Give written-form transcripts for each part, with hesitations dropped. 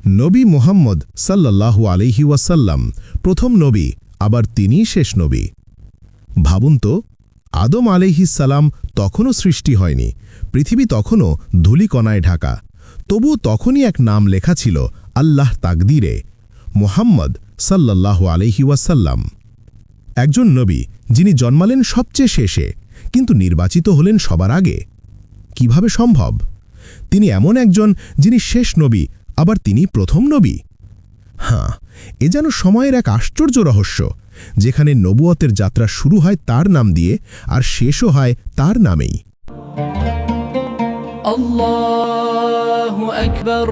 নবী মুহাম্মদ সাল্লাল্লাহু আলাইহি ওয়াসাল্লাম প্রথম নবী, আবার তিনিই শেষ নবী। ভাবুন তো, আদম আলাইহিস সালাম তখনও সৃষ্টি হয়নি, পৃথিবী তখনও ধূলিকণায় ঢাকা, তবু তখনই এক নাম লেখা ছিল আল্লাহ তাকদীরে, মুহাম্মদ সাল্লাল্লাহু আলাইহি ওয়াসাল্লাম। একজন নবী যিনি জন্মালেন সবচেয়ে শেষে, কিন্তু নির্বাচিত হলেন সবার আগে। কিভাবে সম্ভব? তিনি এমন একজন যিনি শেষ নবী, আবার তিনি প্রথম নবী। হ্যাঁ, এ যেন সময়ের এক আশ্চর্য রহস্য, যেখানে নবুয়তের যাত্রা শুরু হয় তার নাম দিয়ে আর শেষও হয় তার নামেই। আল্লাহু আকবার,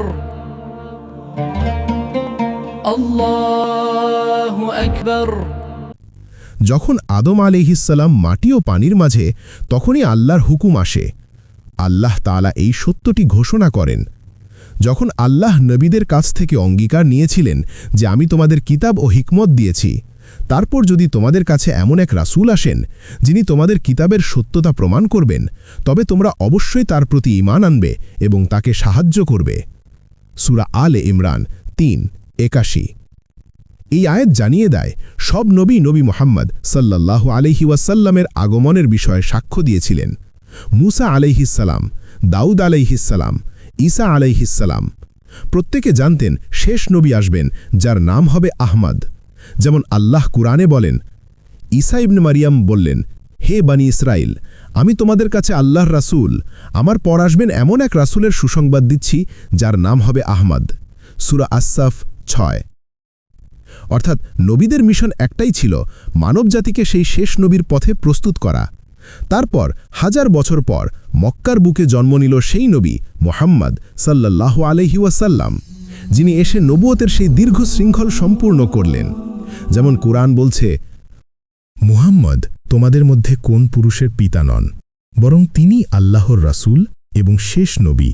আল্লাহু আকবার। যখন আদম আলাইহিস সালাম মাটি ও পানির মাঝে, তখনই আল্লাহর হুকুম আসে। আল্লাহ তাআলা এই সত্যটি ঘোষণা করেন। যখন আল্লাহ নবীদের কাছ থেকে অঙ্গীকার নিয়েছিলেন যে আমি তোমাদের কিতাব ও হিকমত দিয়েছি, তারপর যদি তোমাদের কাছে এমন এক রাসূল আসেন যিনি তোমাদের কিতাবের সত্যতা প্রমাণ করবেন, তবে তোমরা অবশ্যই তার প্রতি ঈমান আনবে এবং তাকে সাহায্য করবে। সূরা আলে ইমরান ৩:৮১। এই আয়াত জানিয়ে দেয় সব নবী নবী মুহাম্মদ সাল্লাল্লাহু আলাইহি ওয়াসাল্লামের আগমনের বিষয়ে সাক্ষ্য দিয়েছিলেন। মুসা আলাইহিস সালাম, দাউদ আলাইহিস সালাম, ঈসা আলাইহিস সালাম প্রত্যেকে জানতেন শেষ নবী আসবেন যার নাম হবে আহমদ। যেমন আল্লাহ কুরআনে বলেন, ঈসা ইবনে মারিয়াম বললেন, হে বনি ইসরাইল, আমি তোমাদের কাছে আল্লাহর রাসূল, আমার পর আসবেন এমন এক রাসূলের সুসংবাদ দিচ্ছি যার নাম হবে আহমদ। সূরা আস-সাফ ৬। অর্থাৎ নবীদের মিশন একটাই ছিল, মানবজাতিকে সেই শেষ নবীর পথে প্রস্তুত করা। তারপর হাজার বছর পর মক্কার বুকে জন্ম নিল সেই নবী মুহাম্মদ সাল্লাল্লাহু আলাইহি ওয়াসাল্লাম, যিনি এসে নবুয়তের সেই দীর্ঘ শৃঙ্খল সম্পূর্ণ করলেন। যেমন কুরআন বলছে, মুহাম্মদ তোমাদের মধ্যে কোন পুরুষের পিতা নন, বরং তিনি আল্লাহর রাসূল এবং শেষ নবী,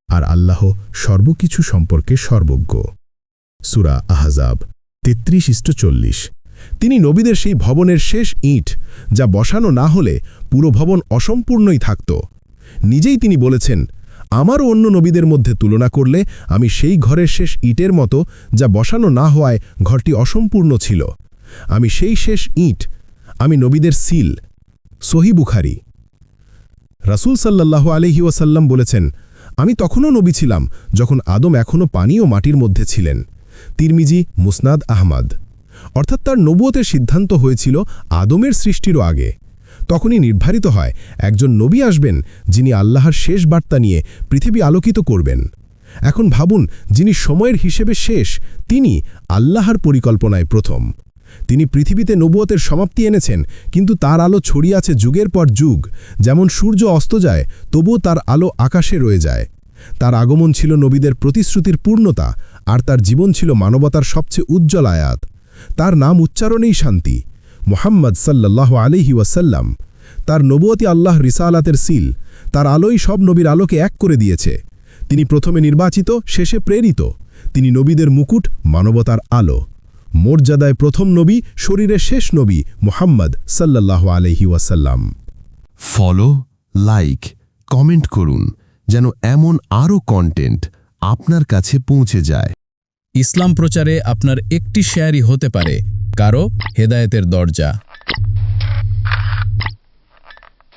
আর আল্লাহ সর্বকিছু সম্পর্কে সর্বজ্ঞ। সূরা আহজাব ৩৩-৪০। তিনি নবীদের সেই ভবনের শেষ ইট, যা বসানো না হলে পুরো ভবন অসম্পূর্ণই থাকত। নিজেই তিনি বলেছেন, আমারও অন্য নবীদের মধ্যে তুলনা করলে আমি সেই ঘরের শেষ ইটের মতো, যা বসানো না হওয়ায় ঘরটি অসম্পূর্ণ ছিল। আমি সেই শেষ ইট, আমি নবীদের সিল। সহিহ বুখারী। রাসূল সাল্লাল্লাহু আলাইহি ওয়াসাল্লাম বলেছেন, আমি তখনও নবী ছিলাম যখন আদম এখনও পানি ও মাটির মধ্যে ছিলেন। তিরমিজি, মুসনাদ আহমদ। অর্থাৎ তার নবুয়তের সিদ্ধান্ত হয়েছিল আদমের সৃষ্টিরও আগে। তখনই নির্ধারিত হয় একজন নবী আসবেন যিনি আল্লাহর শেষ বার্তা নিয়ে পৃথিবী আলোকিত করবেন। এখন ভাবুন, যিনি সময়ের হিসেবে শেষ, তিনি আল্লাহর পরিকল্পনায় প্রথম। তিনি পৃথিবীতে নবুয়তের সমাপ্তি এনেছেন, কিন্তু তার আলো ছড়িয়ে আছে যুগের পর যুগ। যেমন সূর্য অস্ত যায়, তবুও তার আলো আকাশে রয়ে যায়। তার আগমন ছিল নবীদের প্রতিশ্রুতির পূর্ণতা, আর তার জীবন ছিল মানবতার সবচেয়ে উজ্জ্বল আয়াত। তার নাম উচ্চারণেই শান্তি, মুহাম্মদ সাল্লাল্লাহু আলাইহি ওয়াসাল্লাম। তার নবুয়তি আল্লাহ রিসালাতের সিল, তার আলোই সব নবীর আলোকে এক করে দিয়েছে। তিনি প্রথমে নির্বাচিত, শেষে প্রেরিত। তিনি নবীদের মুকুট, মানবতার আলো। মর্যাদায় প্রথম নবী, শরীরে শেষ নবী মুহাম্মদ সাল্লাল্লাহু আলাইহি ওয়াসাল্লাম। ফলো, লাইক, কমেন্ট করুন যেন এমন আরও কন্টেন্ট আপনার কাছে পৌঁছে যায়। ইসলাম প্রচারে আপনার একটি শেয়ারই হতে পারে কারো হেদায়েতের দরজা।